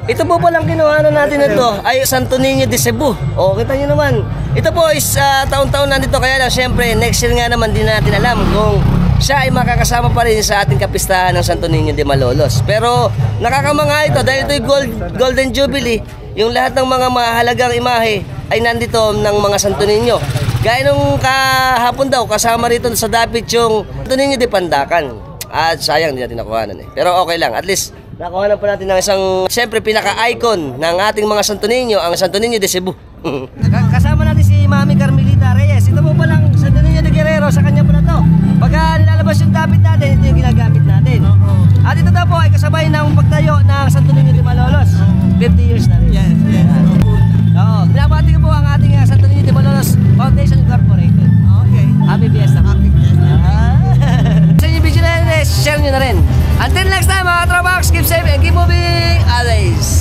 Ito po palang kinuha na natin ito ay Santo Niño de Cebu. O, kita nyo naman. Ito po is taon-taon nandito, kaya lang syempre next year nga naman din natin alam kung siya ay makakasama pa rin sa ating kapistahan ng Santo Niño de Malolos. Pero nakakamangha ito dahil ito ay Golden Jubilee. Yung lahat ng mga mahalagang imahe ay nandito ng mga Santo Niño. Gaya nung kahapon daw, kasama rito sa dapit yung Santo Niño de Pandacan. At sayang, hindi natin nakuhanan eh. Pero okay lang, at least nakuhanan pa natin ng isang, siyempre, pinaka-icon ng ating mga Santo Niño, ang Santo Niño de Cebu. Kasama natin si Mami Carmelita Reyes. Ito po palang Santo Niño de Guerrero, sa kanya po na to. Pagka nilalabas yung dapit natin, ito yung ginagamit natin. At ito daw po ay kasabay ng pagtayo ng Santo Niño de Malolos. 50 years na rin. Yes. Oo. Binabati ko po ang ating Santo Niño de Malolos Foundation Incorporated. Okay. Happy Fiesta. Happy Fiesta. Sa inyo video na rin, share nyo na rin. Until next time mga Tropax, keep safe and keep moving always.